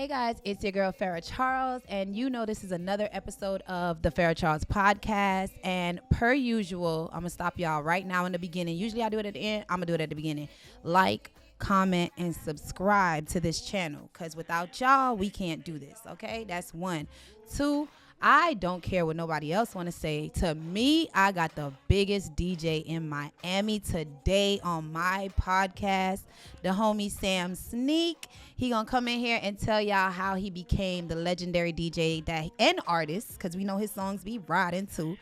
Hey guys, it's your girl Farrah Charles, and you know this is another episode of the Farrah Charles podcast. And per usual, I'm gonna stop y'all right now in the beginning. Usually I do it at the end. I'm gonna do it at the beginning. Like, comment, and subscribe to this channel, because without y'all, we can't do this. Okay, that's one. Two, I don't care what nobody else want to say. To me, I got the biggest DJ in Miami today on my podcast, the homie Sam Sneak. He gonna come in here and tell y'all how he became the legendary DJ that and artist, because we know his songs be riding too.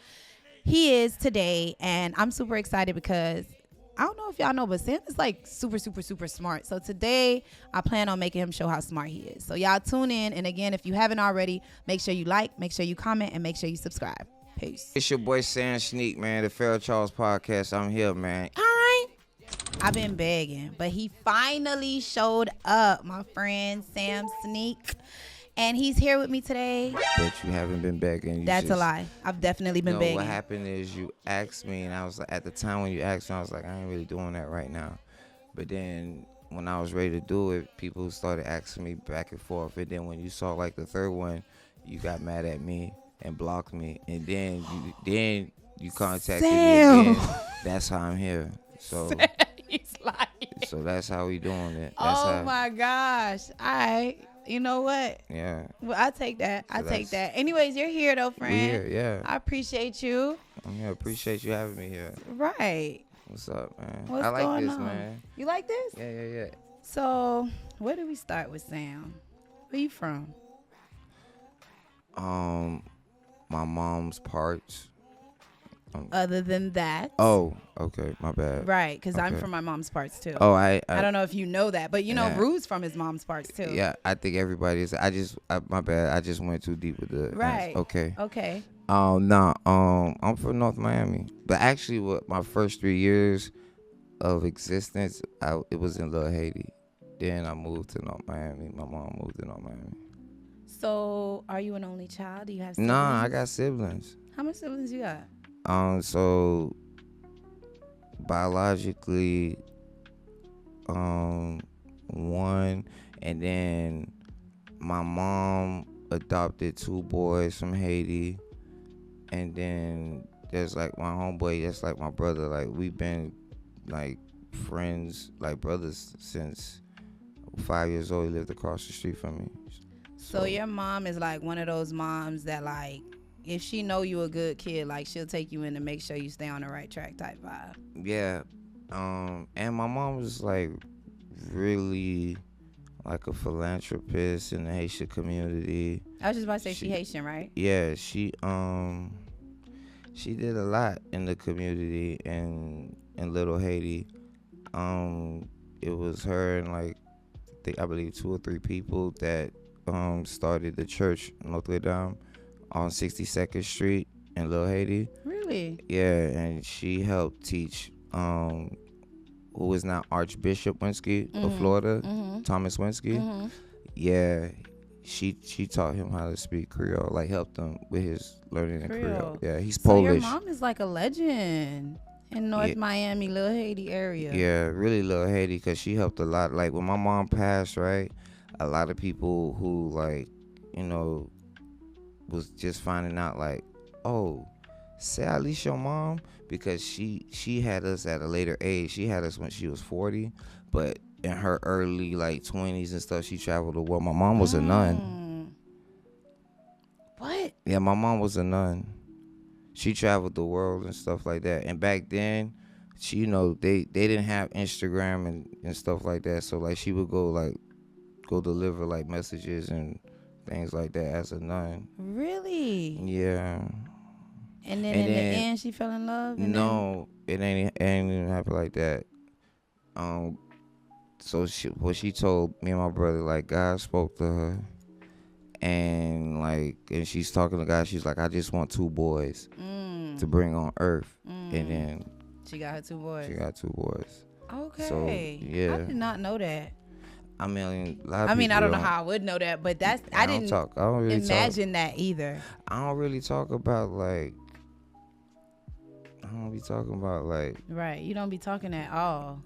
He is today, and I'm super excited because I don't know if y'all know, but Sam is like super smart. So today I plan on making him show how smart he is. So y'all tune in. And again, if you haven't already, make sure you like, make sure you comment, and make sure you subscribe. Peace. It's your boy Sam Sneak, man. The Farrah Charles podcast. I'm here, man. Hi. I've been begging, but he finally showed up, my friend Sam Sneak. And he's here with me today. But you haven't been begging. That's a lie. I've definitely been begging. What happened is you asked me, and I was like, at the time when you asked me, I was like, I ain't really doing that right now. But then when I was ready to do it, people started asking me back and forth. And then when you saw like the third one, you got mad at me and blocked me. And then you contacted Sam. me again. That's how I'm here. So He's lying. So that's how we doing it. My gosh. All right. You know what? Yeah. Well, I take that. I take that. Anyways, you're here though, friend. We here, yeah. I appreciate you. I'm here. Appreciate you having me here. Right. What's up, man? What's I like going this, on? man. You like this? Yeah. So, where do we start with Sam? Where you from? My mom's parts. Other than that. Oh, okay. My bad. Right, because I'm Okay. from my mom's parts too. Oh, I don't know if you know that, but you know Yeah. Rue's from his mom's parts too. Yeah, I think everybody is. My bad. I just went too deep with the. Right. Okay. Okay. I'm from North Miami, but actually, what my first 3 years of existence, it was in Little Haiti. Then I moved to North Miami. My mom moved to North Miami. So, are you an only child? Do you have siblings? Nah, I got siblings. How many siblings you got? So biologically, one, and then my mom adopted 2 boys from Haiti, and then there's like my homeboy, that's like my brother. Like we've been like friends, like brothers since 5 years old. He lived across the street from me. So your mom is like one of those moms that like, if she know you a good kid, like she'll take you in to make sure you stay on the right track type vibe. Yeah. And my mom was like really like a philanthropist in the Haitian community. I was just about to say she Haitian, right? Yeah, she did a lot in the community in Little Haiti. It was her and like I believe 2 or 3 people that started the church Notre Dame on 62nd Street in Little Haiti. Really? Yeah, and she helped teach who is now Archbishop Winsky of Florida, Thomas Winsky. Yeah, she taught him how to speak Creole, like helped him with his learning in Creole. Yeah, he's Polish. So your mom is like a legend in North Miami, Little Haiti area. Yeah, really Little Haiti, because she helped a lot. Like when my mom passed, right, a lot of people who like, was just finding out like, oh, say at least your mom, because she had us at a later age. She had us when she was 40, but in her early like 20s and stuff, she traveled the world. My mom was a nun. What? Yeah, my mom was a nun. She traveled the world and stuff like that. And back then, she, they didn't have Instagram and stuff like that. So like she would go deliver like messages and things like that as a nun. Really? Yeah. And then in the end, she fell in love? No, it ain't even happen like that. So she told me and my brother, like, God spoke to her. And she's talking to God. She's like, I just want 2 boys to bring on earth. And then she got her 2 boys. She got 2 boys. Okay. So, yeah. I did not know that. I mean, a lot of I mean, people I don't know how I would know that, but I didn't imagine that either. I don't really talk about like. I don't be talking about like. Right, you don't be talking at all.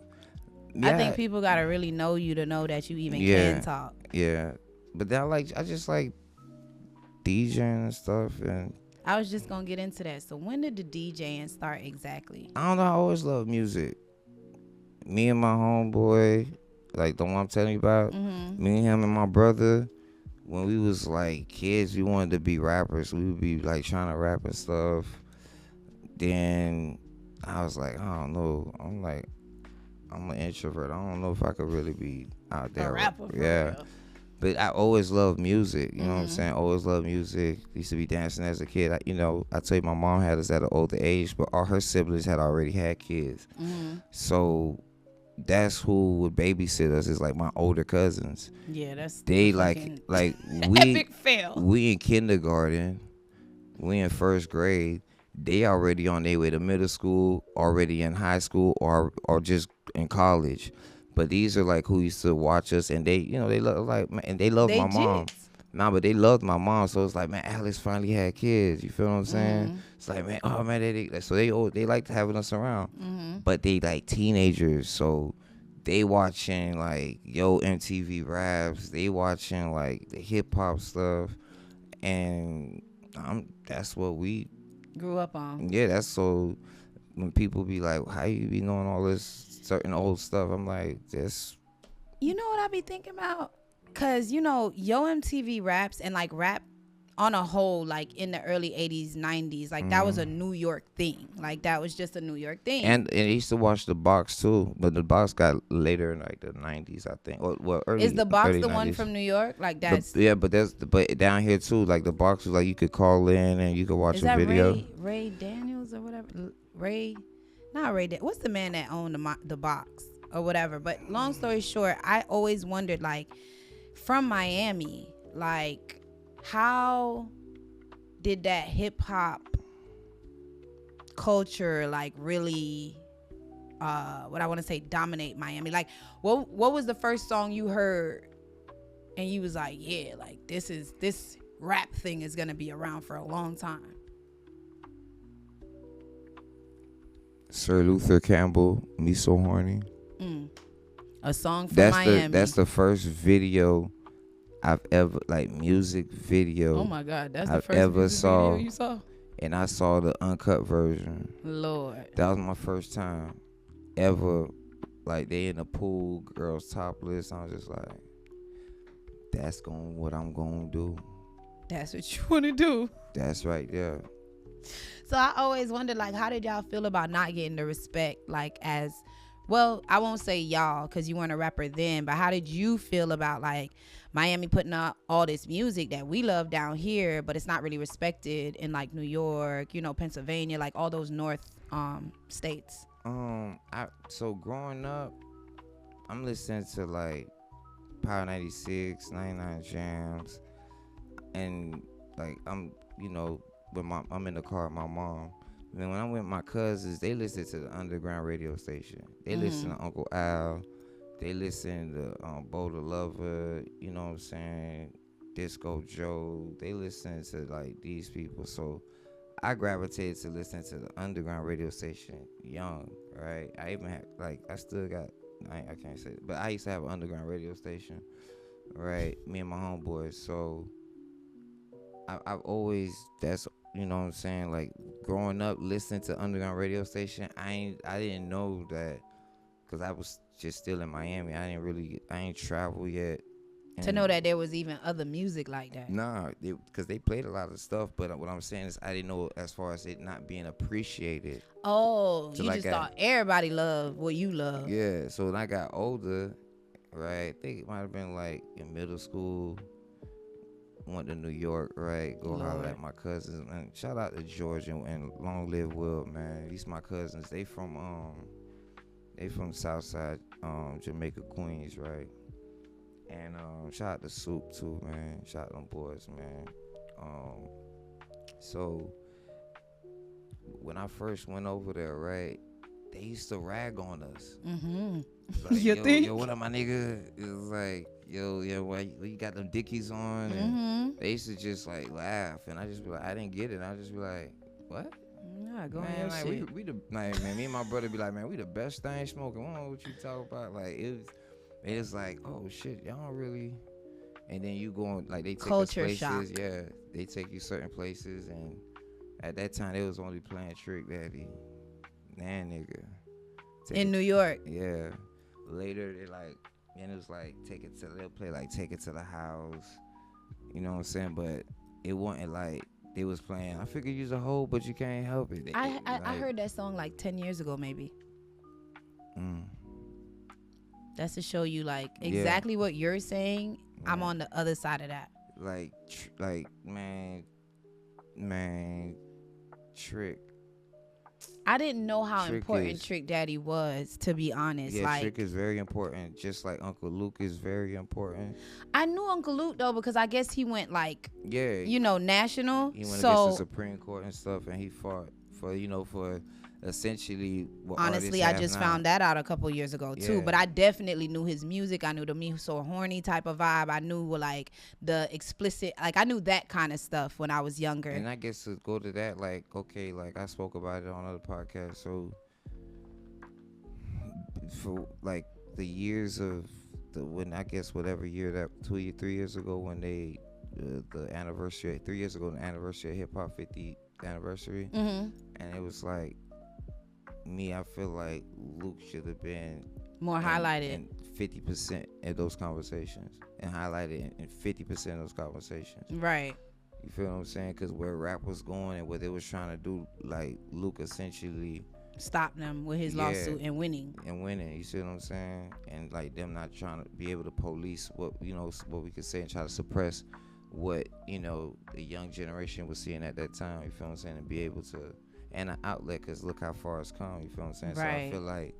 Yeah. I think people gotta really know you to know that you even can talk. Yeah. but then I just like DJing and stuff, and I was just gonna get into that. So when did the DJing start exactly? I don't know. I always love music. Me and my homeboy, like the one I'm telling you about, me and him and my brother, when we was like kids, we wanted to be rappers. We would be like trying to rap and stuff. Then I was like, I don't know. I'm an introvert. I don't know if I could really be out there. A rapper, for yeah. real. But I always loved music. You know what I'm saying? Always loved music. Used to be dancing as a kid. I tell you, my mom had us at an older age, but all her siblings had already had kids. So that's who would babysit us, is like my older cousins. Yeah, that's they like we epic fail. We in kindergarten, we in first grade. They already on their way to middle school, already in high school, or just in college. But these are like who used to watch us, and they love and they love my mom. Nah, but they loved my mom, so it's like, man, Alex finally had kids. You feel what I'm saying? It's like, man, oh man, they liked having us around. But they like teenagers, so they watching like MTV Raps. They watching like the hip hop stuff, and that's what we grew up on. Yeah, that's so. When people be like, how you be knowing all this certain old stuff? I'm like, this. You know what I be thinking about? Cause MTV Raps and like rap on a whole, like in the early 80s, 90s, like that was a New York thing. Like that was just a New York thing. And I used to watch The Box too, but The Box got later in like the 90s, I think. Early. Is The Box the 90s. one from New York? Like that's but down here too, like The Box was like you could call in and you could watch a video. Is that Ray Daniels or whatever? Not Ray. What's the man that owned the Box or whatever? But long story short, I always wondered, like, from Miami, like, how did that hip hop culture like really what I want to say dominate Miami? Like, what was the first song you heard and you was like, yeah, like this rap thing is gonna be around for a long time? Sir Luther Campbell, Me So Horny. A song from Miami. That's the first video I've ever, like, music video. Oh my God, that's I've the first ever music saw. video you saw? And I saw the uncut version. Lord. That was my first time ever. Like, they in the pool, girls topless. I was just like, that's what I'm gonna do. That's what you want to do. That's right, yeah. So I always wondered, like, how did y'all feel about not getting the respect, like, as well? I won't say y'all because you weren't a rapper then, but how did you feel about like Miami putting out all this music that we love down here, but it's not really respected in like New York, Pennsylvania, like all those north states? So growing up, I'm listening to like Power 96, 99 Jams, and like I'm in the car with my mom. And then when I'm with my cousins, they listen to the underground radio station. They listen to Uncle Al. They listen to Bo the Lover. You know what I'm saying? Disco Joe. They listen to like these people. So I gravitated to listening to the underground radio station young, right? I even had I still got. I can't say it, but I used to have an underground radio station, right? Me and my homeboys. So I've always you know what I'm saying, like growing up listening to underground radio station, I didn't know that because I was just still in Miami. I ain't traveled yet to know that there was even other music like that. Nah, because they played a lot of stuff, but what I'm saying is I didn't know as far as it not being appreciated. Oh, so you just thought everybody loved what you love. Yeah, so when I got older, right, I think it might have been like in middle school, went to New York, right? Go holler at my cousins, and shout out to George and long live Will, man. These my cousins. They from Southside, Jamaica, Queens, right? And shout out to Soup too, man. Shout out them boys, man. So when I first went over there, right, they used to rag on us. Like, you think? Yo, what up, my nigga? It was like, yo, why you got them dickies on? And they used to just like laugh, and I just be like, I didn't get it. I just be like, what? Nah, go man, on your like, shit. we the like, man, me and my brother be like, man, we the best thing smoking. We don't know what you talk about. Like it was like, oh shit, y'all don't really, And then you going like they take Culture us shock. places. Yeah, they take you certain places, and at that time they was only playing Trick Daddy, Nan nigga. In New York. Yeah. Later they like, then it was like they'll play like Take It to the House. You know what I'm saying? But it wasn't like they was playing. I figured you's a hoe, but you can't help it. I heard that song like 10 years ago, maybe. That's to show you like exactly what you're saying. Yeah. I'm on the other side of that. Like man, Trick. I didn't know how important Trick Daddy was, to be honest. Yeah, like, Trick is very important, just like Uncle Luke is very important. I knew Uncle Luke though because I guess he went like, national. He went against the Supreme Court and stuff, and he fought for essentially what honestly I just found that out a couple years ago too. But I definitely knew his music. I knew the Me So Horny type of vibe. I knew like the explicit, like I knew that kind of stuff when I was younger. And I guess to go to that, like, okay, like I spoke about it on other podcasts. So for like the years of when I guess whatever year that 3 years ago when they the anniversary 3 years ago, the anniversary of hip hop 50th anniversary, and it was like, I feel like Luke should have been more highlighted in 50% of those conversations, and highlighted in 50% of those conversations. Right. You feel what I'm saying? Because where rap was going and what they was trying to do, like Luke essentially stopped them with his lawsuit and winning. You see what I'm saying? And like them not trying to be able to police what we could say and try to suppress what the young generation was seeing at that time. You feel what I'm saying? And be able to. And an outlet, because look how far it's come. You feel what I'm saying? Right. So I feel like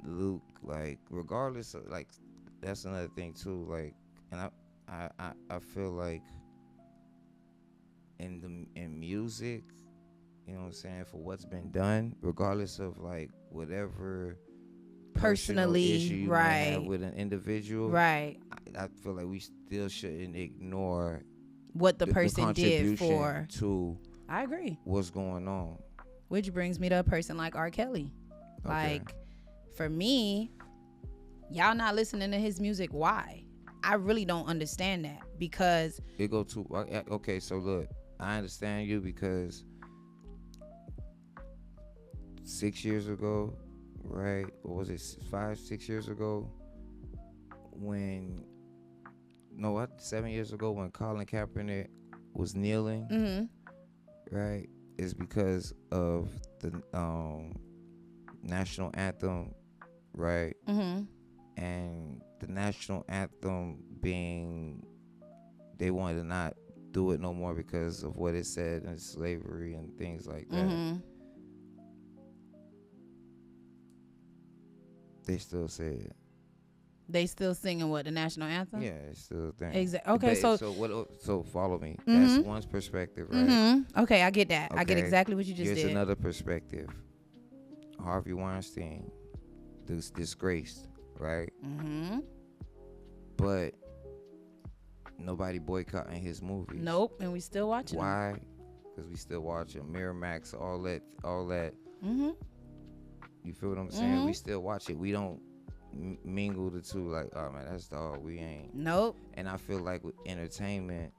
Luke, like, regardless of, like, that's another thing too. Like, and I feel like in music, you know what I'm saying, for what's been done, regardless of like whatever personally issue you may have with an individual, right? I feel like we still shouldn't ignore what the person did for. To I agree. What's going on? Which brings me to a person like R. Kelly. Okay. Like, for me, y'all not listening to his music. Why? I really don't understand that, because it go to okay. So look, I understand you because 6 years ago, right? Or was it 5-6 years ago? 7 years ago when Colin Kaepernick was kneeling, right? Is because of the national anthem, right? And the national anthem being, they wanted to not do it no more because of what it said and slavery and things like that. They still say it. They still singing what, the national anthem? Yeah, it's still a thing. Exactly. Okay, so follow me. That's one's perspective, right? Okay, I get that. Okay. I get exactly what you just did. Here's another perspective. Harvey Weinstein, disgraced, right? But nobody boycotting his movies. Nope, and we still watching. Why? Because we still watching Miramax, all that. You feel what I'm saying? We still watch it. We don't mingle the two, like, oh man, that's dog, we ain't. Nope. And I feel like with entertainment,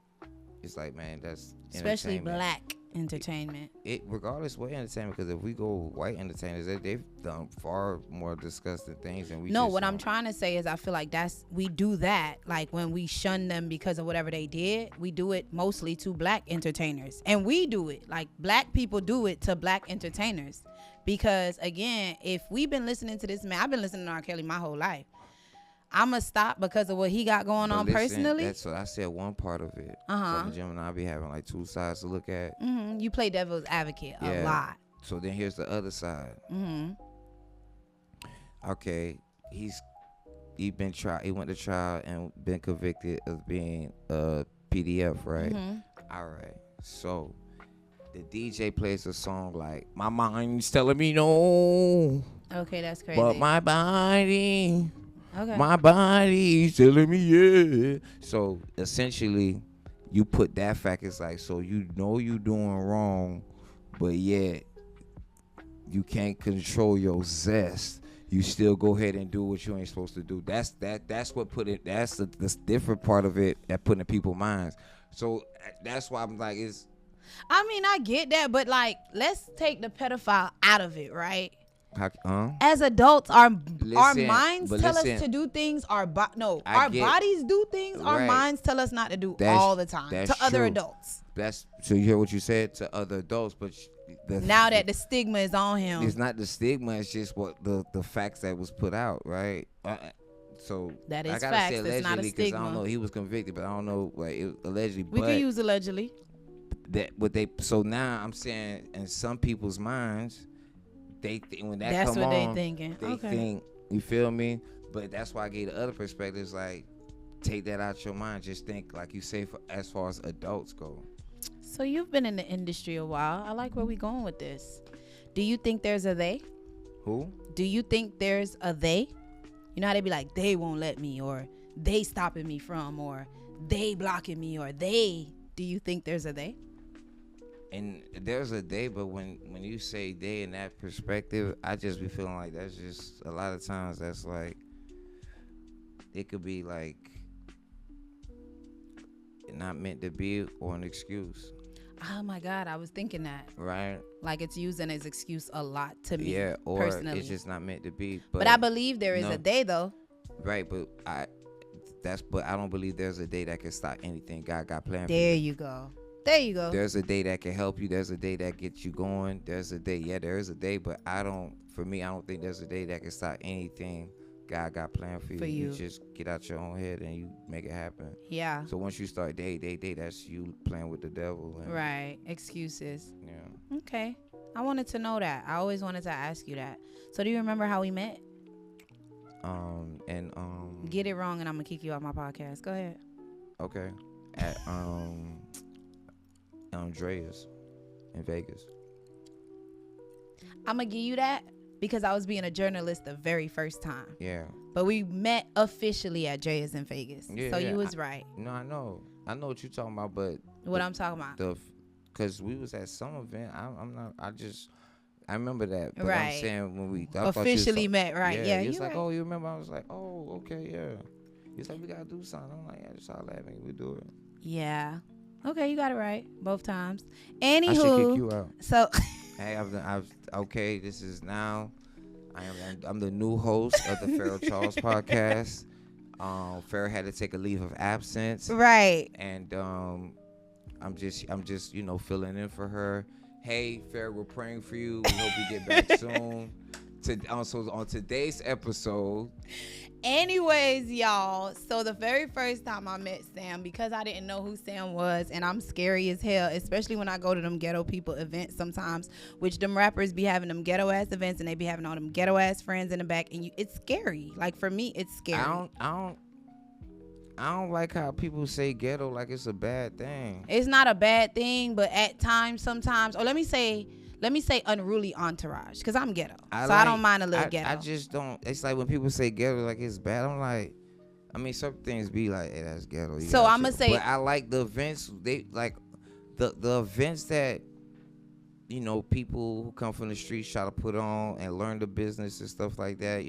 it's like, man, that's especially black entertainment. It regardless what entertainment, because if we go white entertainers, they've done far more disgusting things than we. What I'm trying to say is I feel like we do that, like when we shun them because of whatever they did, we do it mostly to black entertainers, and we do it like black people do it to black entertainers. Because again, if we've been listening to this man, I've been listening to R. Kelly my whole life. I'ma stop because of what he got going on personally. That's what I said. One part of it. So Gemini, I be having like two sides to look at. You play devil's advocate a lot. So then here's the other side. Okay, he went to trial and been convicted of being a PDF, right? All right. So the DJ plays a song like "My mind's telling me no." Okay, that's crazy. But my body's telling me yeah. So essentially, you put that fact, it's like, so you know you doing wrong, but yet you can't control your zest. you still go ahead and do what you ain't supposed to do. That's what put it. That's the different part of it that put in people's minds. So that's why I'm like, it's. I mean, I get that, but like, let's take the pedophile out of it, right? As adults, our minds tell us to do things. Our bodies do things. Our minds tell us not to do all the time to other adults. So you hear what you said to other adults, but now that the stigma is on him, it's not the stigma. It's just what the facts that was put out, right? So that is I gotta facts. say allegedly, it's not a stigma. I don't know. He was convicted, but I don't know. Like allegedly, we can use allegedly. So now I'm saying, in some people's minds, when that that's come what on, they thinking. They think, you feel me? But that's why I gave the other perspectives. Like, take that out your mind. Just think, like you say, as far as adults go. So you've been in the industry a while. I like where we going with this. Do you think there's a they? Who? Do you think there's a they? You know how they be like, they won't let me, or they stopping me from, or they blocking me, or they. Do you think there's a they? And there's a they, but when you say they in that perspective, I just be feeling like that's just a lot of times that's like, it could be like not meant to be or an excuse. Oh my God, I was thinking that. Right. Like it's using as excuse a lot to me. Yeah, or personally. It's just not meant to be. But I believe there is a day though. Right, but I don't believe there's a day that can stop anything God got planned for you. There you go. There's a day that can help you. There's a day that gets you going. There's a day. Yeah, there is a day, but I don't think there's a day that can stop anything God got planned for you. You just get out your own head and you make it happen. Yeah. So once you start day, that's you playing with the devil. Right. Excuses. Yeah. Okay. I wanted to know that. I always wanted to ask you that. So do you remember how we met? Get it wrong and I'm gonna kick you out my podcast. Go ahead. Okay. At Andreas in Vegas. I'm gonna give you that because I was being a journalist the very first time. Yeah. But we met officially at Dreas in Vegas. Yeah, so you was right. No, I know what you're talking about, but I'm talking about. Because we was at some event. I remember that. But right. I'm saying when we officially met, right? Yeah. He was like, right. oh, you remember? I was like, oh, okay, yeah. He's like, we gotta do something. I'm like, yeah, just holler at me. We do it. Yeah. Okay, you got it right both times. Anywho, I should kick you out. So. Hey, okay. This is now. I'm the new host of the Pharaoh Charles podcast. Pharaoh had to take a leave of absence. Right. And I'm just filling in for her. Hey, Pharaoh, we're praying for you. We hope you get back soon. So on today's episode. Anyways, y'all, so the very first time I met Sam, because I didn't know who Sam was, and I'm scary as hell, especially when I go to them ghetto people events sometimes, which them rappers be having them ghetto ass events and they be having all them ghetto ass friends in the back, and it's scary. Like for me, it's scary. I don't like how people say ghetto like it's a bad thing. It's not a bad thing, but at times, sometimes, or let me say unruly entourage, because I'm ghetto. I don't mind a little ghetto. I just don't. It's like when people say ghetto like it's bad, I'm like, I mean, some things be like, hey, that's ghetto. So I'm going to say. But I like the events, they like the events that, people who come from the streets try to put on and learn the business and stuff like that.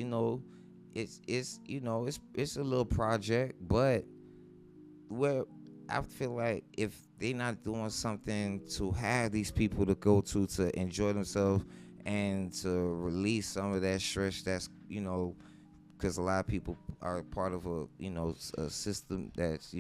It's a little project, but where I feel like if they not doing something to have these people to go to enjoy themselves and to release some of that stress that's, because a lot of people are part of a system that's,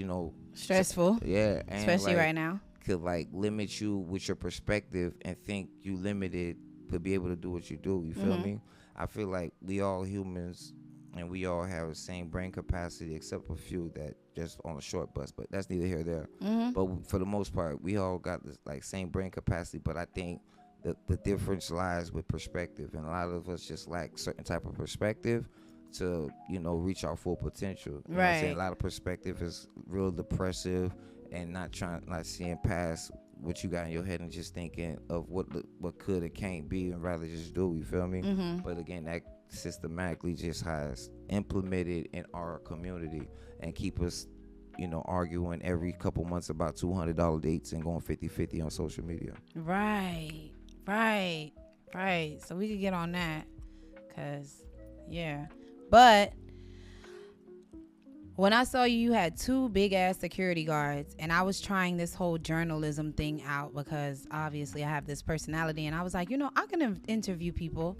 stressful. Yeah. And especially right now. Could limit you with your perspective and think you limited to be able to do what you do. You feel me? I feel like we all humans and we all have the same brain capacity except a few that just on a short bus, but that's neither here nor there. But for the most part, we all got this same brain capacity, but I think the difference lies with perspective, and a lot of us just lack certain type of perspective to reach our full potential. You know what I'm saying? A lot of perspective is real depressive and not seeing past what you got in your head and just thinking of what could or can't be and rather just do. You feel me? But again, that systematically just has implemented in our community and keep us arguing every couple months about $200 dates and going 50-50 on social media. Right. So we could get on that, because Yeah. But when I saw you, you had 2 big ass security guards, and I was trying this whole journalism thing out because obviously I have this personality, and I was like, I can interview people.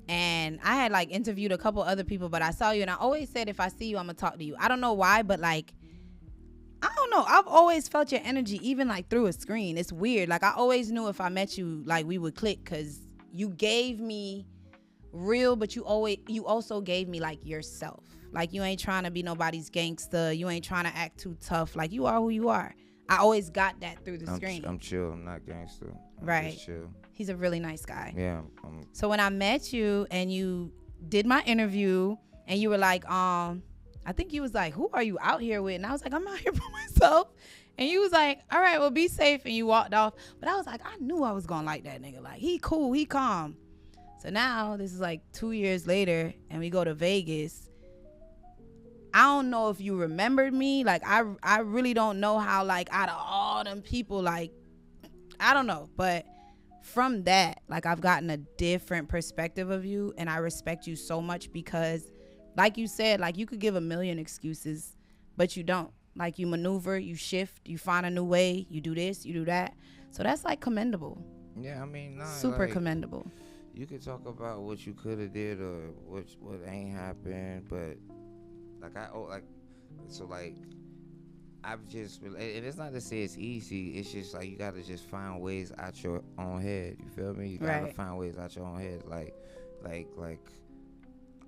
And I had like interviewed a couple other people, but I saw you, and I always said if I see you, I'm gonna talk to you. I don't know why, but like, I don't know. I've always felt your energy, even like through a screen. It's weird. Like I always knew if I met you, like we would click, because you gave me real, but you also gave me like yourself. Like you ain't trying to be nobody's gangster. You ain't trying to act too tough. Like you are who you are. I always got that through the screen. I'm chill. I'm not gangster. I'm right. Just chill. He's a really nice guy. Yeah. So when I met you and you did my interview and you were like, I think you was like, who are you out here with? And I was like, I'm out here by myself. And you was like, all right, well, be safe. And you walked off. But I was like, I knew I was going to like that nigga. Like, he cool. He calm. So now this is like 2 years later and we go to Vegas. I don't know if you remembered me. Like, I really don't know how, like, out of all them people, like, I don't know. But from that, like, I've gotten a different perspective of you, and I respect you so much because, like you said, like, you could give a million excuses, but you don't. Like, you maneuver, you shift, you find a new way, you do this, you do that. So that's, like, commendable. Yeah, I mean, super commendable. You could talk about what you could have did or what ain't happened, but I've just, and it's not to say it's easy. It's just like you gotta just find ways out your own head. You feel me? You gotta find ways out your own head. Like,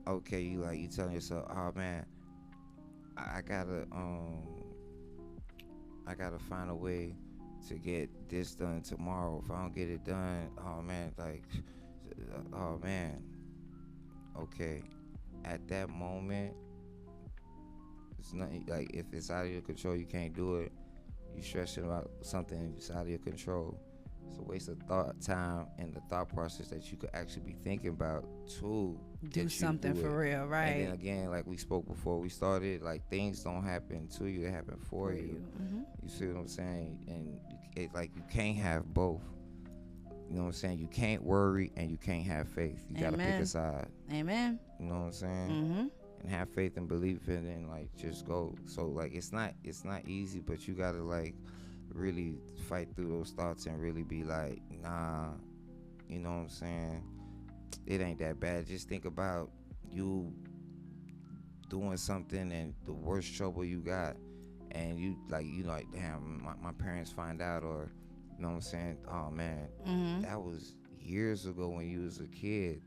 okay, you telling yourself, oh man, I gotta find a way to get this done tomorrow. If I don't get it done, oh man, okay. At that moment, it's nothing, like, if it's out of your control, you can't do it. You stressing about something that's out of your control. It's a waste of time and the thought process that you could actually be thinking about to do something for real, right? And then again, like we spoke before we started, like, things don't happen to you, they happen for you. Mm-hmm. You see what I'm saying? And you can't have both. You know what I'm saying? You can't worry and you can't have faith. You gotta pick a side. Amen. You know what I'm saying? Mm-hmm. And have faith and believe in it, and like just go. So like it's not easy, but you gotta like really fight through those thoughts and really be like, nah, you know what I'm saying? It ain't that bad. Just think about you doing something and the worst trouble you got, and you like damn, my parents find out, or you know what I'm saying? Oh man, that was years ago when you was a kid.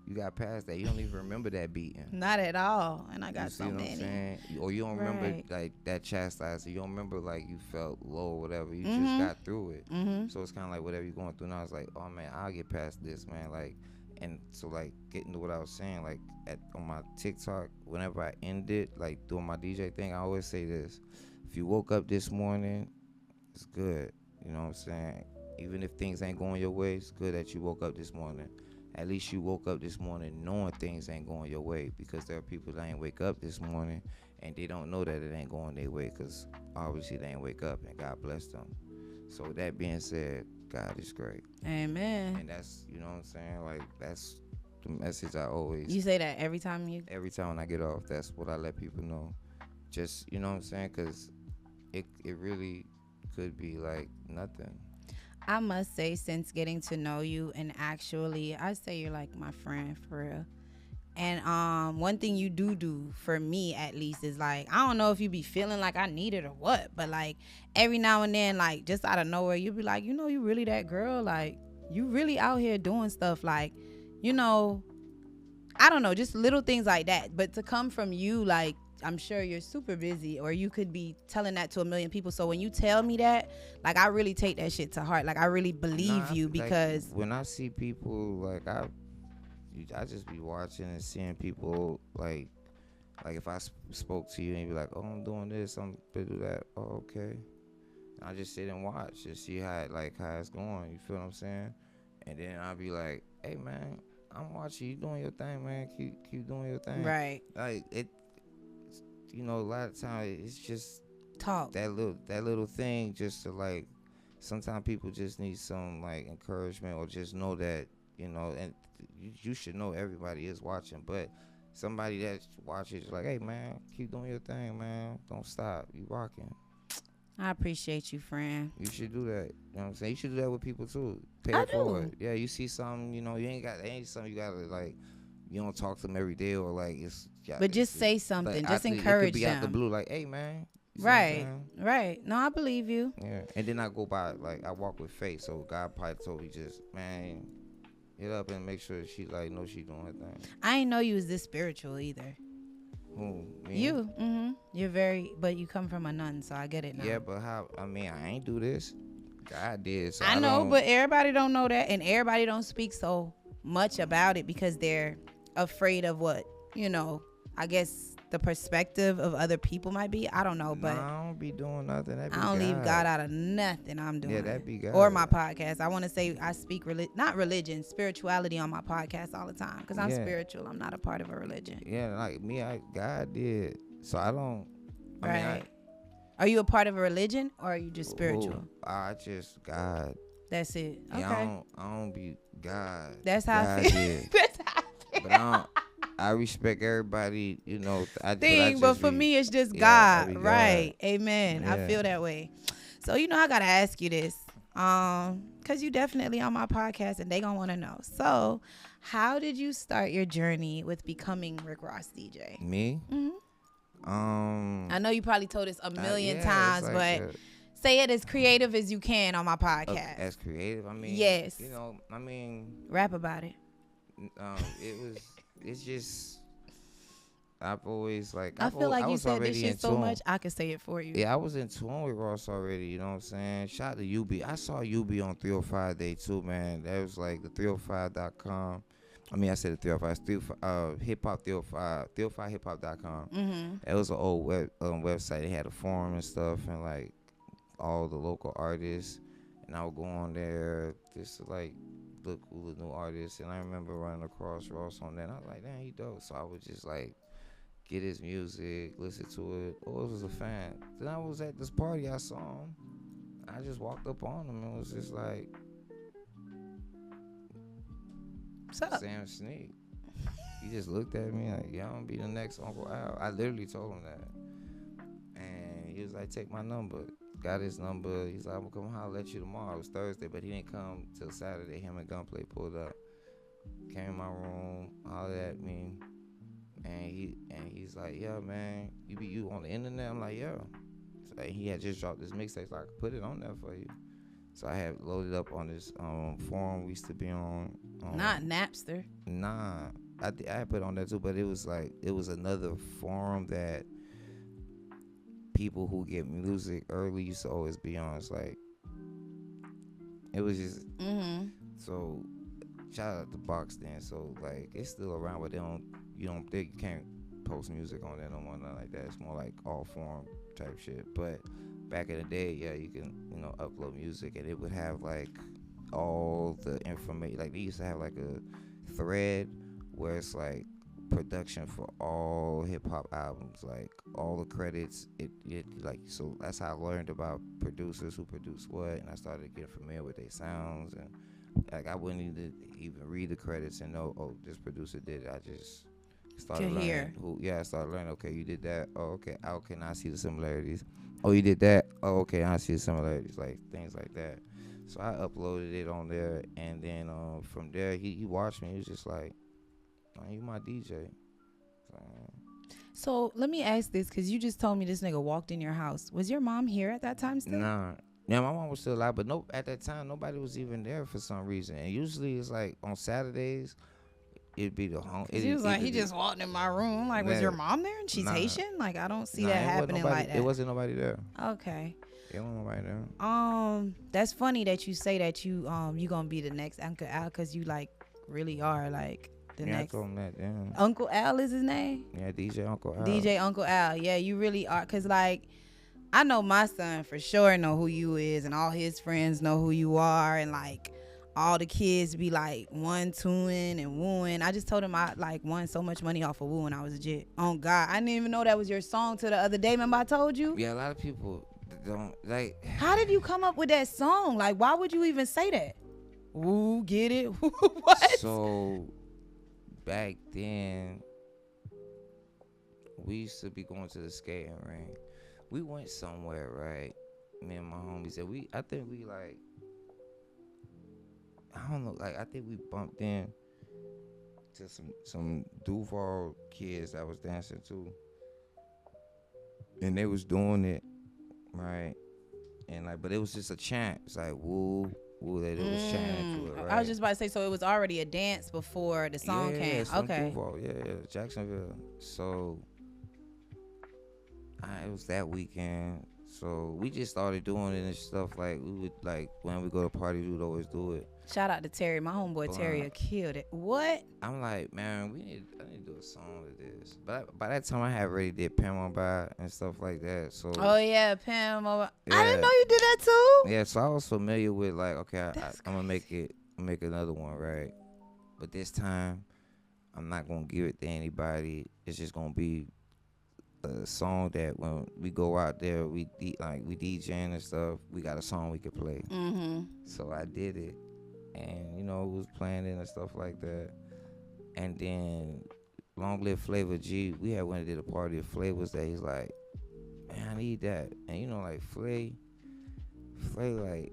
You got past that. You don't even remember that beating. Not at all. And I got so many. You see what I'm saying? Or you don't remember like that chastisement. You don't remember like you felt low or whatever. You just got through it. So it's kind of like whatever you're going through now. It's like, oh man, I'll get past this, man. Like, and so like getting to what I was saying, like on my TikTok, whenever I end it, like doing my DJ thing, I always say this: if you woke up this morning, it's good. You know what I'm saying? Even if things ain't going your way, it's good that you woke up this morning. At least you woke up this morning knowing things ain't going your way, because there are people that ain't wake up this morning and they don't know that it ain't going their way because obviously they ain't wake up, and God bless them. So with that being said, God is great. Amen. And that's, you know what I'm saying? Like, that's the message I always... You say that every time Every time when I get off, that's what I let people know. Just, you know what I'm saying? Because it really could be like nothing. I must say, since getting to know you, and actually, I say you're like my friend for real. And one thing you do for me, at least, is like, I don't know if you be feeling like I need it or what, but like every now and then, like just out of nowhere, you'll be like, you really that girl, like you really out here doing stuff, like, I don't know, just little things like that. But to come from you, like, I'm sure you're super busy, or you could be telling that to a million people. So when you tell me that, like, I really take that shit to heart. Like, I really believe you, because like, when I see people, like, I just be watching and seeing people, like if I spoke to you and you be like, oh, I'm doing this, I'm gonna do that. Oh, okay. And I just sit and watch and see how it's going. You feel what I'm saying? And then I'll be like, hey man, I'm watching you doing your thing, man. Keep doing your thing. Right. Like, it. A lot of times it's just talk, that little thing, just to like, sometimes people just need some like encouragement, or just know that, and you should know everybody is watching, but somebody that watches like, hey man, keep doing your thing, man. Don't stop. You rocking. I appreciate you, friend. You should do that. You know what I'm saying? You should do that with people too. Pay I it do. forward. Yeah, you see something, you ain't something you gotta like. You don't talk to them every day or like it's. Yeah, But just say something. Just encourage it could be them. out the blue, like, hey man. Right. No, I believe you. Yeah, and then I go by like I walk with faith. So God probably told me just, man, hit up and make sure she like know she doing her thing. I didn't know you was this spiritual either. Who? Me? You. You're very, but you come from a nun, so I get it now. Yeah, but how? I mean, I ain't do this. God did. So I know, but everybody don't know that, and everybody don't speak so much about it because they're afraid of what, I guess the perspective of other people might be. I don't know, but I don't be doing nothing. That be I don't leave God out of nothing I'm doing. Yeah, that be God. Or my podcast. I want to say I speak not religion, spirituality on my podcast all the time because I'm spiritual. I'm not a part of a religion. Yeah, like me, God did. So I don't. Right. Are you a part of a religion or are you just spiritual? I just God. That's it. Okay. Yeah, I don't be God. That's how I feel. That's how I feel. But I respect everybody, but for me, it's just God, right? Amen. Yeah. I feel that way. So, I got to ask you this, because you definitely on my podcast and they going to want to know. So, how did you start your journey with becoming Rick Ross DJ? Me? I know you probably told us a million times, but say it as creative as you can on my podcast. As creative? I mean, yes. Rap about it. It's just, I've always like. I feel like you said this shit so much, I could say it for you. Yeah, I was in tune with Ross already. You know what I'm saying? Shout out to UB. I saw UB on 305 Day too, man. That was like the 305.com. I mean, I said the 305. Hip Hop 305. 305hiphop.com. It was an old website. They had a forum and stuff, and like all the local artists. And I would go on there just to like look cool with new artists. And I remember running across Ross on that. And I was like, damn, he dope. So I would just like get his music, listen to it. Always was a fan. Then I was at this party, I saw him. I just walked up on him and was just like, what's up? Sam Sneak. He just looked at me like, yeah, I'm gonna be the next Uncle Al. I literally told him that. And he was like, take my number. Got his number. He's like, I'm gonna come holler at you tomorrow. It was Thursday, but he didn't come till Saturday. Him and Gunplay pulled up. Came in my room, hollered at me. And he's like, yeah, man, you on the internet? I'm like, yeah. So he had just dropped this mixtape, so I could put it on there for you. So I had loaded up on this forum we used to be on. Not Napster. Nah, I had put it on there too, but it was another forum that people who get music early used to always be on. It's like, it was just, so shout out to Box then. So like, it's still around, but you can't post music on there no more, nothing like that. It's more like all forum type shit. But back in the day, yeah, you can, upload music and it would have like all the information. Like they used to have like a thread where it's like production for all hip hop albums, like all the credits. It like, so that's how I learned about producers who produce what, and I started getting familiar with their sounds, and like I wouldn't even read the credits and know, oh, this producer did it. I just started learning I started learning, okay, you did that. Oh, okay, now I see the similarities. Oh, you did that. Oh, okay, I see the similarities, like things like that. So I uploaded it on there, and then from there, he watched me. He was just like, oh, you my DJ. So let me ask this, because you just told me this nigga walked in your house. Was your mom here at that time still? Nah. Yeah, my mom was still alive, but at that time, nobody was even there for some reason. And usually it's like on Saturdays, it'd be the home. He was like, he just walked in my room. Like, was your mom there and she's Haitian? Like, I don't see that happening like that. It wasn't nobody there. Okay. It wasn't nobody there. That's funny that you say that you gonna be the next Uncle Al, because you like really are like the next. I told him that, yeah. Uncle Al is his name? Yeah, DJ Uncle Al. DJ Uncle Al. Yeah, you really are. Because like, I know my son for sure know who you is, and all his friends know who you are, and like all the kids be like one-twoing and wooing. I just told him I like won so much money off of woo when I was legit. Oh God, I didn't even know that was your song till the other day. Remember I told you? Yeah, a lot of people don't like. How did you come up with that song? Like, why would you even say that? Woo, get it? What? So back then, we used to be going to the skating rink. We went somewhere, right? Me and my homies, and I think we like, I don't know, like I think we bumped in to some Duval kids that was dancing too, and they was doing it right, and like, but it was just a chant. It's like woo woo that it was chanting to it, right? I was just about to say, so it was already a dance before the song came. Yeah, some Okay. Duval, yeah, Jacksonville. So it was that weekend. So we just started doing it and stuff. Like we would, like when we go to parties, we would always do it. Shout out to Terry, my homeboy Terry killed it. What? I'm like, man, I need to do a song with this. But by that time, I had already did Pam on by and stuff like that. So oh yeah, Pam. I Yeah. didn't know you did that too. yeah, so I was familiar with like, okay, I'm gonna make another one, right? But this time, I'm not gonna give it to anybody. It's just gonna be a song that when we go out there, we DJing and stuff. We got a song we could play. So I did it, and it was playing it and stuff like that. And then Long Live Flavor G, we had went and did a party of Flavors that he's like, man, I need that. And like Flay like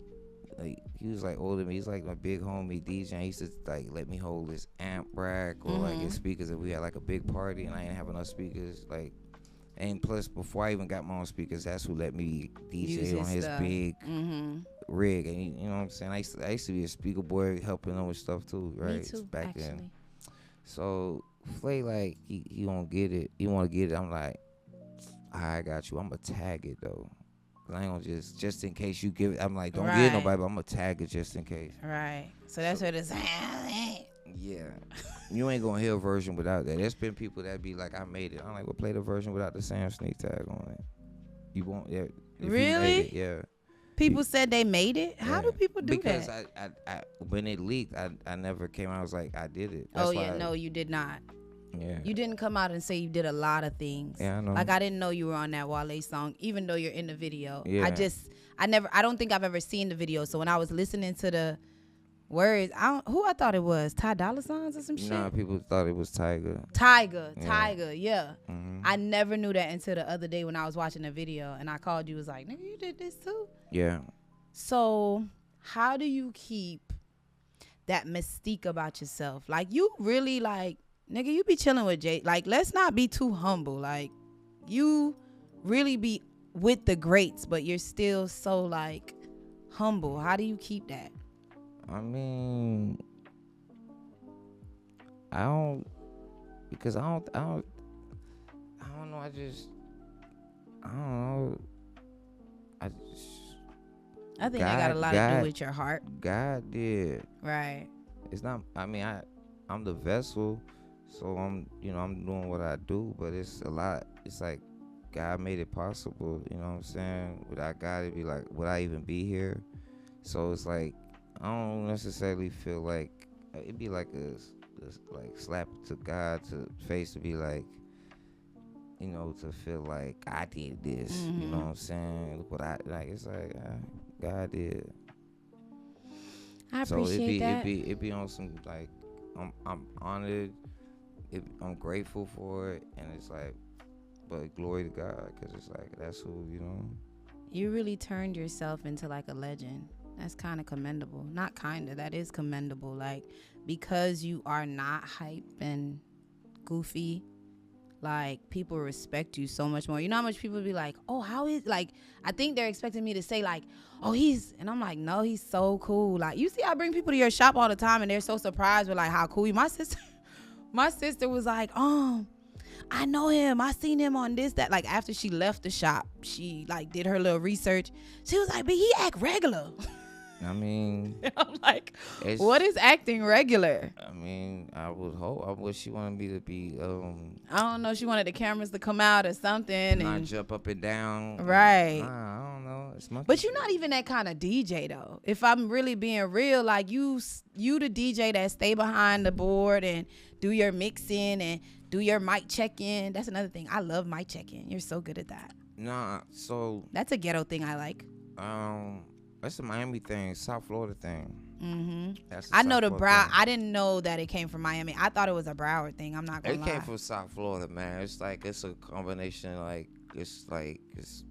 he was like older than me. He's like my big homie DJ. He used to like let me hold his amp rack or like his speakers if we had like a big party and I didn't have enough speakers. Like, and plus before I even got my own speakers, that's who let me DJ on his stuff. big rig. And you know what I'm saying? I used to be a speaker boy helping him with stuff too, right? Me too, back actually. then. So Flay like he won't get it. He want to get it. I'm like, I got you. I'm gonna tag it though. I ain't gonna just in case you give it. I'm like, don't get it nobody, but I'm gonna tag it just in case. Right. So that's what it's. Yeah. You ain't gonna hear a version without that. There's been people that be like, I made it. I'm like, well, play the version without the Sam Sneak tag on it. You won't. Yeah. Really? Yeah. People said they made it. How do people do because that? Because I when it leaked, I never came out. I was like, I did it. That's no, you did not. Yeah. You didn't come out and say you did a lot of things. Yeah, I know. Like I didn't know you were on that Wale song, even though you're in the video. Yeah. I don't think I've ever seen the video. So when I was listening to the words, who I thought it was Ty Dolla Signs or some shit. Nah, people thought it was Tiger. Tiger, yeah. Mm-hmm. I never knew that until the other day when I was watching the video and I called you. Was like, nigga, you did this too. Yeah. So how do you keep that mystique about yourself? Like you really like, nigga, you be chilling with Jay. Like, let's not be too humble. Like, you really be with the greats, but you're still so like humble. How do you keep that? I mean, I don't know. I don't know. I think that got a lot to do with your heart. God did. Right. It's not. I mean, I'm the vessel, so I'm doing what I do, but it's a lot. It's like God made it possible. You know what I'm saying? Without God, it'd be like, would I even be here? So it's like I don't necessarily feel like it'd be like a like slap to God to face to be like, to feel like I did this. You know what I'm saying? Look what I like. It's like God did. I appreciate that. It be on some like I'm honored. I'm grateful for it, and it's like, but glory to God, because it's like that's who You really turned yourself into like a legend. That's kind of commendable. Not kind of. That is commendable. Like, because you are not hype and goofy, like, people respect you so much more. You know how much people be like, oh, how is, like, I think they're expecting me to say, like, oh, and I'm like, no, he's so cool. Like, you see, I bring people to your shop all the time, and they're so surprised with, like, how cool you. My sister was like, I know him. I seen him on this, that. Like, after she left the shop, she, like, did her little research. She was like, but he act regular. I mean, I'm like, what is acting regular? I mean, I would hope. I wish she wanted me to be. I don't know. She wanted the cameras to come out or something, not and jump up and down. Right. I don't know. It's my. But you're not even that kind of DJ though. If I'm really being real, like you the DJ that stay behind the board and do your mixing and do your mic check-in. That's another thing. I love mic check-in. You're so good at that. Nah. So that's a ghetto thing I like. That's a Miami thing, South Florida thing. That's a I know South the Florida Brow. thing. I didn't know that it came from Miami. I thought it was a Broward thing. I'm not gonna It lie. came from South Florida, man. It's like it's a combination. It's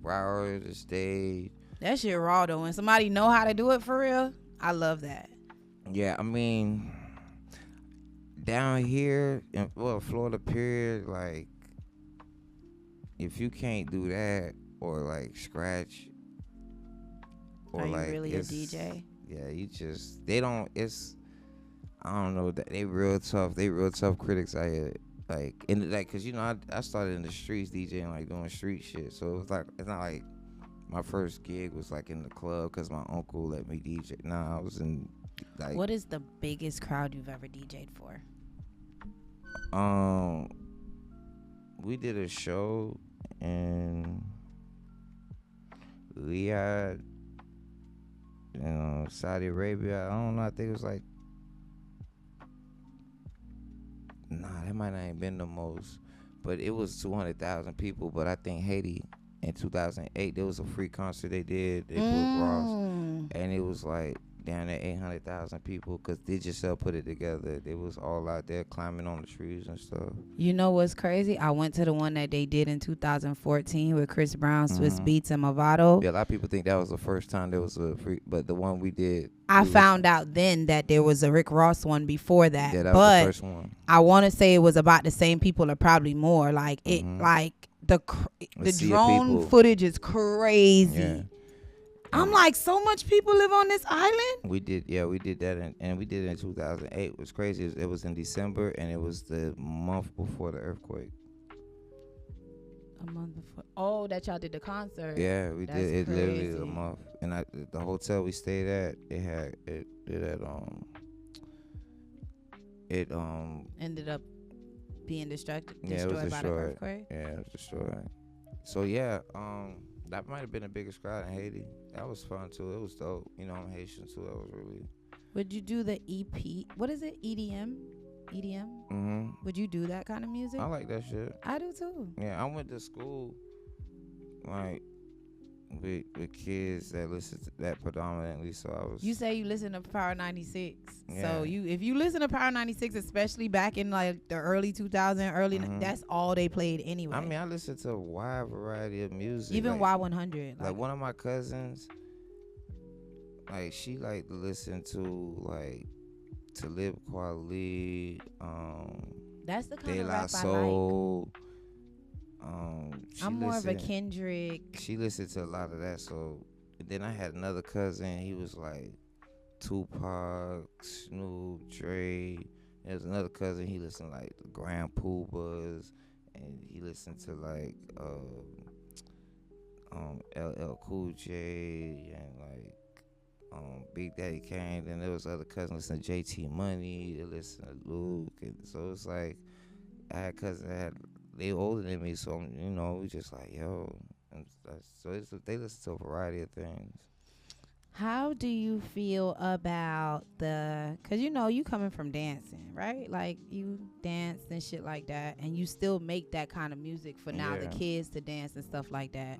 Broward, it's Dade. That shit raw though. When somebody know how to do it for real, I love that. Yeah, I mean, down here in Florida, period. Like, if you can't do that or like scratch or Are you like really a DJ? Yeah, you just they don't. It's I don't know that they real tough. They real tough critics out here. Like and like, cause I started in the streets DJing, like doing street shit. So it's not like my first gig was like in the club cause my uncle let me DJ. Nah, I was in like. What is the biggest crowd you've ever DJ'd for? We did a show in Riyadh, Saudi Arabia. I don't know. I think it was like. Nah, that might not have been the most, but it was 200,000 people. But I think Haiti in 2008, there was a free concert they did. They booked Ross, and it was like down there 800,000 people because Digicel put it together. They was all out there climbing on the trees and stuff. You know what's crazy? I went to the one that they did in 2014 with Chris Brown, Swiss Beats, and Movado. Yeah, a lot of people think that was the first time there was a free, but the one we did. I found out then that there was a Rick Ross one before that. Yeah, that but was the first one. I want to say it was about the same people or probably more. Like it, like the drone footage is crazy. Yeah. I'm like, so much people live on this island? We did that, and we did it in 2008. It was crazy. It was in December, and it was the month before the earthquake. A month before. Oh, that y'all did the concert. Yeah, we That's did it crazy. literally a month. And the hotel we stayed at, it ended up being destroyed it was by the destroyed. earthquake. Yeah, it was destroyed. So yeah, that might have been the biggest crowd in Haiti. That was fun too. It was dope. I'm Haitian too. That was really. Would you do the EP? What is it? EDM? Would you do that kind of music? I like that shit. I do too. Yeah, I went to school like with kids that listen to that predominantly. So I was. You say you listen to Power 96. Yeah. So if you listen to Power 96, especially back in like the early 2000s, that's all they played anyway. I mean, I listen to a wide variety of music. Even like, Y100. Like one of my cousins, like she like to listen to like Talib Kweli, that's the kind De of La rap Soul. I'm more of a Kendrick. She listened to a lot of that. So then I had another cousin. He was like Tupac, Snoop, Dre. There's another cousin. He listened to like the Grand Poobahs, and he listened to like LL Cool J and like Big Daddy Kane. Then there was other cousins listening to JT Money. They listened to Luke, and so it's like I had cousins that they older than me, so we just like yo. And they listen to a variety of things. How do you feel about because you coming from dancing, right? Like you dance and shit like that, and you still make that kind of music for now the kids to dance and stuff like that.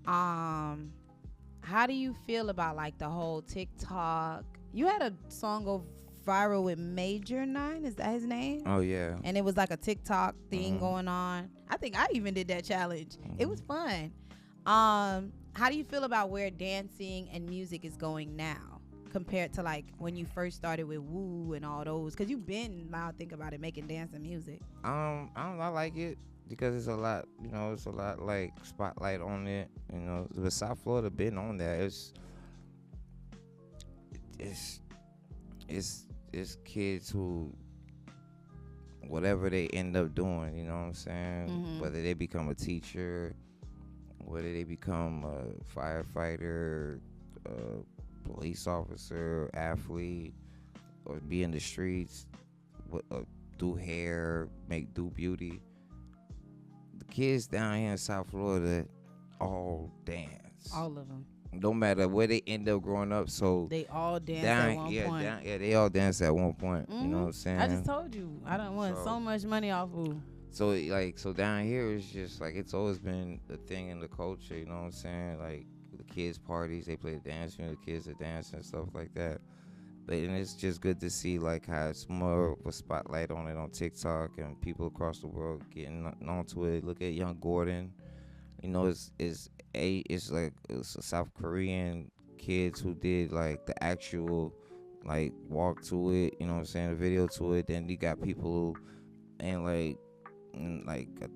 How do you feel about like the whole TikTok? You had a song go viral with Major 9, is that his name? Oh yeah. And it was like a TikTok thing going on. I think I even did that challenge. It was fun. How do you feel about where dancing and music is going now compared to like when you first started with Woo and all those? Because you've been, now I think about it, making dance and music. I like it because it's a lot, it's a lot like spotlight on it, but South Florida been on that. It's kids who, whatever they end up doing, you know what I'm saying? Whether they become a teacher, whether they become a firefighter, police officer, athlete, or be in the streets, do hair, do beauty. The kids down here in South Florida all dance. All of them. No matter where they end up growing up, so they all dance at one point. They all dance at one point. You know what I'm saying? I just told you, I don't want so much money off of. So down here it's just like it's always been a thing in the culture. You know what I'm saying? Like the kids parties. They play the dance, the kids are dancing and stuff like that. But and it's just good to see like how it's more of a spotlight on it on TikTok and people across the world getting onto it. Look at Young Gordon. You know, it's a South Korean kids who did like the actual like walk to it. You know what I'm saying? The video to it. Then you got people and like I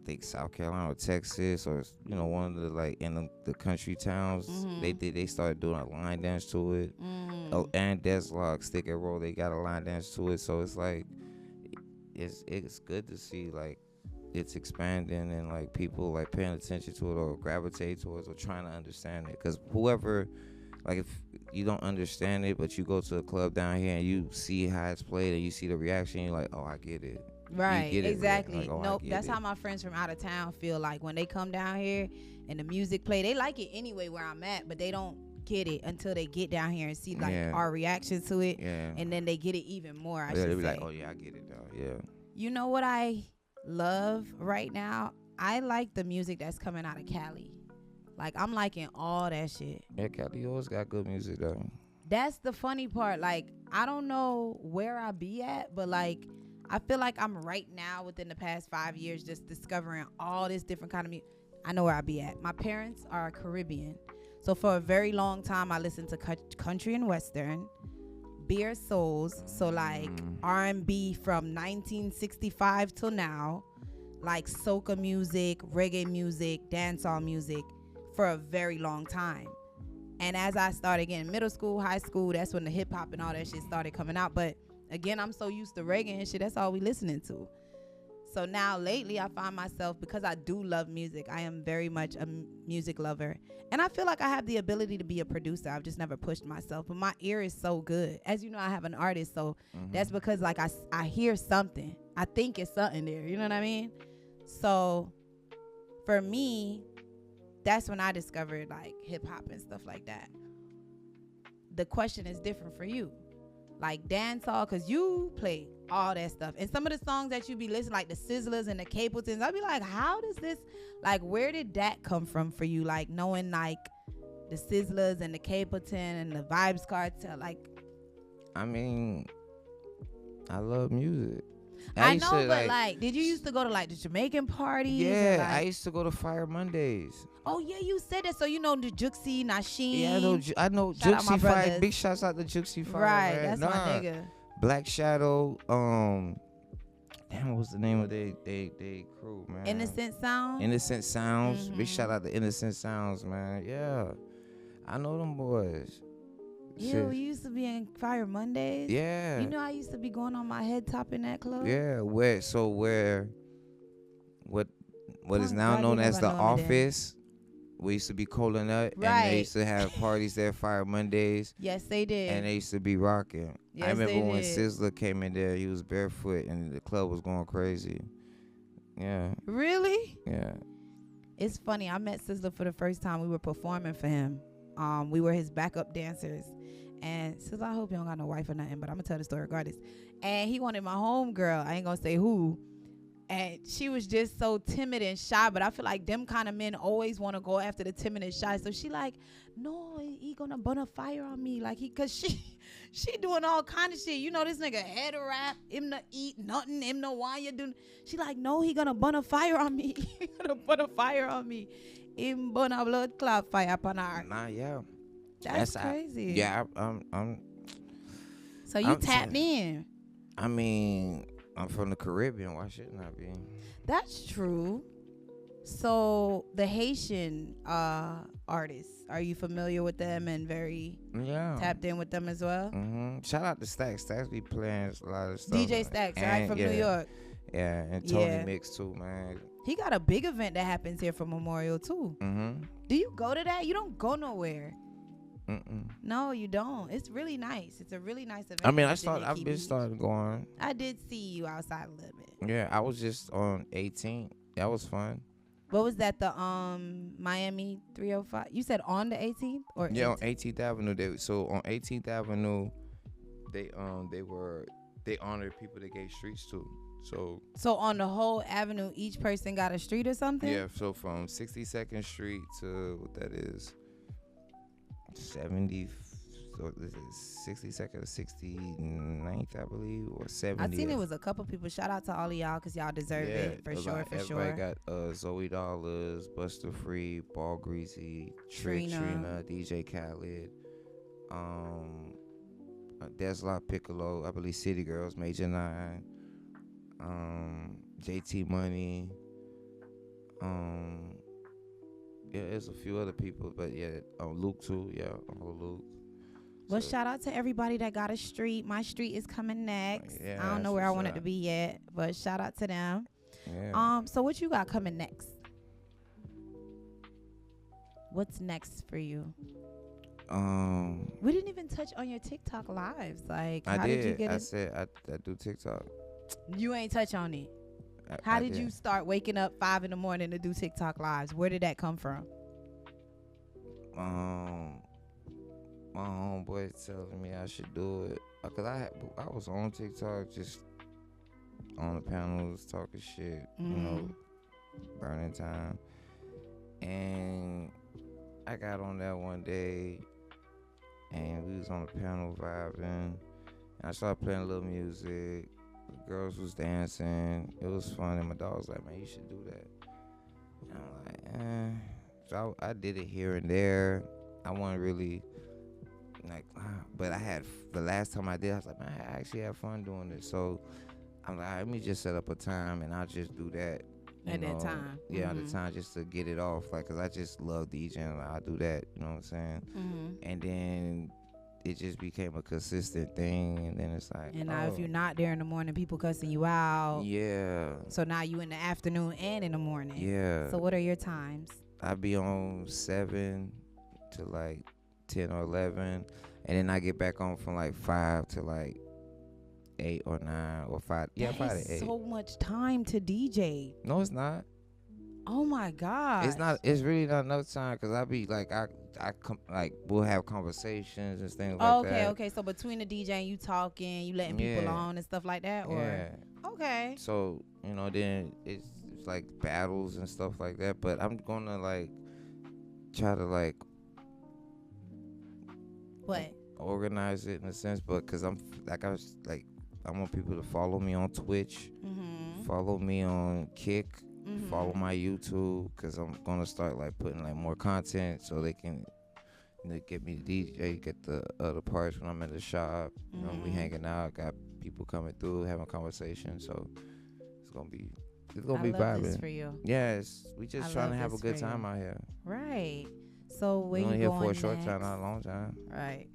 think South Carolina or Texas or one of the like in the country towns. They started doing a line dance to it. Oh, and Deslog Stick and Roll, they got a line dance to it. So it's like it's good to see like it's expanding and like people like paying attention to it or gravitate towards or trying to understand it. Because whoever, like, if you don't understand it but you go to a club down here and you see how it's played and you see the reaction, you're like, oh, I get it. Right, exactly. Like, oh, nope, that's how my friends from out of town feel like when they come down here and the music play. They like it anyway where I'm at, but they don't get it until they get down here and see like our reaction to it, and then they get it even more. I should they be say. like, oh yeah, I get it now. Yeah. You know what I love right now? I like the music that's coming out of Cali. Like, I'm liking all that shit. Yeah, Cali always got good music though. That's the funny part. Like, I don't know where I be at, but like, I feel like I'm right now within the past 5 years just discovering all this different kind of music. I know where I be at. My parents are Caribbean. So for a very long time, I listened to country and western, beer souls. So like R&B from 1965 till now, like soca music, reggae music, dancehall music for a very long time. And as I started getting middle school, high school, that's when the hip hop and all that shit started coming out. But again, I'm so used to reggae and shit. That's all we listening to. So now lately I find myself, because I do love music, I am very much a music lover. And I feel like I have the ability to be a producer. I've just never pushed myself. But my ear is so good. As you know, I have an artist. So that's because like I hear something. I think it's something there. You know what I mean? So for me, that's when I discovered like hip hop and stuff like that. The question is different for you. Like dancehall, because you play all that stuff. And some of the songs that you be listening, like the Sizzlers and the Capletons, I'd be like, how does this, like, where did that come from for you? Like, knowing, like, the Sizzlers and the Capleton and the Vibes Cartel, like. I mean, I love music. I know, but like, did you used to go to, like, the Jamaican parties? Yeah, like, I used to go to Fire Mondays. Oh, yeah, you said that. So, you know, the Juxie, Nasheen. Yeah, I know Juxie Fire. Big shouts out to Juxie Fire. Right, that's my nigga. Black Shadow, damn, what's the name of they crew, man? Innocent Sounds. Innocent Sounds. Big shout out to Innocent Sounds, man. Yeah, I know them boys. Yeah, we used to be in Fire Mondays. Yeah. You know, I used to be going on my head top in that club. Yeah, what is now known as the Office. We used to be Cola Nut, right. And they used to have parties there, Fire Mondays. Yes, they did. And they used to be rocking. Yes, I remember when Sizzler came in there, he was barefoot, and the club was going crazy. Yeah. Really? Yeah. It's funny. I met Sizzler for the first time. We were performing for him. We were his backup dancers. And Sizzler, I hope you don't got no wife or nothing, but I'm going to tell the story regardless. And he wanted my homegirl. I ain't going to say who. And she was just so timid and shy. But I feel like them kind of men always want to go after the timid and shy. So she like, no, he gonna burn a fire on me. Like cause she doing all kind of shit. You know, this nigga head rap, him to eat nothing, him no wine you doing. She like, no, he gonna burn a fire on me. He gonna burn a fire on me. Him burn a blood clot fire upon her. Nah, yeah. That's crazy. Yeah, I'm So you tapped in. I mean, I'm from the Caribbean. Why shouldn't I be? That's true. So the Haitian artists, are you familiar with them and very tapped in with them as well? Shout out to Stacks. Stacks be playing a lot of stuff. DJ Stacks, right, from New York. Yeah, and Tony Mix too, man. He got a big event that happens here for Memorial too. Do you go to that? You don't go nowhere. No, you don't. It's really nice. It's a really nice event. I mean, I've been starting going. I did see you outside a little bit. Yeah, I was just on 18th. That was fun. What was that? The Miami 305. You said on the 18th or on 18th Avenue. So on 18th Avenue, they honored people they gave streets to. So on the whole avenue, each person got a street or something. Yeah. So from 62nd Street to what that is. 70. So this is 62nd, 69th, I believe, or 70th. I seen it was a couple people. Shout out to all of y'all because y'all deserve it for sure. Everybody got Zoe Dollars, Buster Free, Ball Greasy, Trina, DJ Khaled, Desla Piccolo, I believe City Girls, Major 9, JT Money, yeah, there's a few other people, but yeah, Luke too, yeah, Luke. Well, shout out to everybody that got a street. My street is coming next. Yeah, I don't know where I want it to be yet, but shout out to them. Yeah. So what you got coming next? What's next for you? We didn't even touch on your TikTok lives. Like, how did you get I said I do TikTok. You ain't touch on it. How did you start waking up 5 a.m. to do TikTok lives? Where did that come from? My homeboy telling me I should do it because I was on TikTok just on the panels talking shit, burning time, and I got on that one day and we was on the panel vibing, and I started playing a little music. The girls was dancing. It was fun, and my dog was like, "Man, you should do that." And I'm like, So I did it here and there. I wasn't really like, but I had the last time I did, I was like, man, I actually had fun doing it. So I'm like, let me just set up a time and I'll just do that at that time. Yeah, at the time, just to get it off, like, cause I just love DJing. Like, I'll do that, you know what I'm saying? And then it just became a consistent thing, and then it's like, and now if you're not there in the morning, people cussing you out. Yeah. So now you in the afternoon and in the morning. Yeah. So what are your times? I be on 7 to like 10 or 11, and then I get back on from like 5 to like 8 or 9 or 5. Yeah, 5 to 8. So much time to DJ. No, it's not. Oh my God. It's not. It's really not enough time, because I be like, we'll have conversations and things like that. Okay. So between the DJ and you talking, you letting people on and stuff like that, or okay. So then it's like battles and stuff like that. But I'm gonna like try to like what organize it in a sense, but because I want people to follow me on Twitch, follow me on Kick. Follow my YouTube, because I'm gonna start like putting like more content so they can get me the DJ, get the other parts when I'm at the shop. We hanging out, got people coming through, having conversations. So it's gonna be vibing. This for you. Yes, we just trying to have a good time out here. Right. So where you going here for a short next? time, not a long time. Right.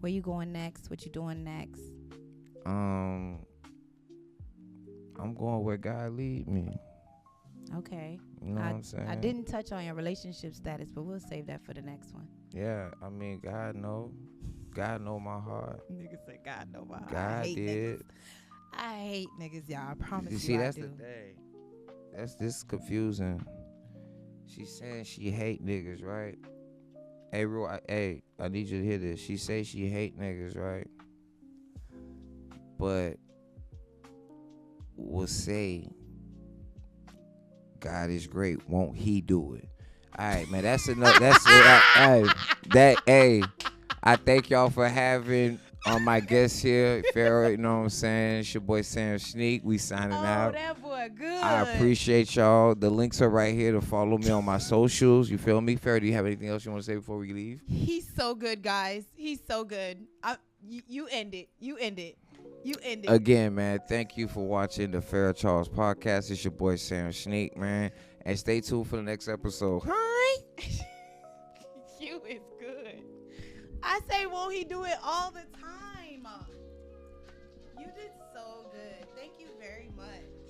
Where you going next? What you doing next? I'm going where God lead me. Okay. You know what I'm saying? I didn't touch on your relationship status, but we'll save that for the next one. Yeah, I mean, God know my heart. Niggas say God know my heart. God did. I hate niggas, y'all. I promise you. See, that's the thing. This confusing. She's saying she hate niggas, right? Hey, I need you to hear this. She say she hate niggas, right? But will say, God is great, won't he do it? All right, man, that's enough. That's it. I thank y'all for having my guest here, Pharaoh. You know what I'm saying? It's your boy Sam Sneak. We signing out. Oh, that boy good. I appreciate y'all. The links are right here to follow me on my socials. You feel me? Pharaoh, do you have anything else you want to say before we leave? He's so good, guys. He's so good. You end it. You end it. Again, man, thank you for watching the Pharaoh Charles podcast. It's your boy Sam Sneak, man. And stay tuned for the next episode. Hi. You is good. I say, won't he do it all the time?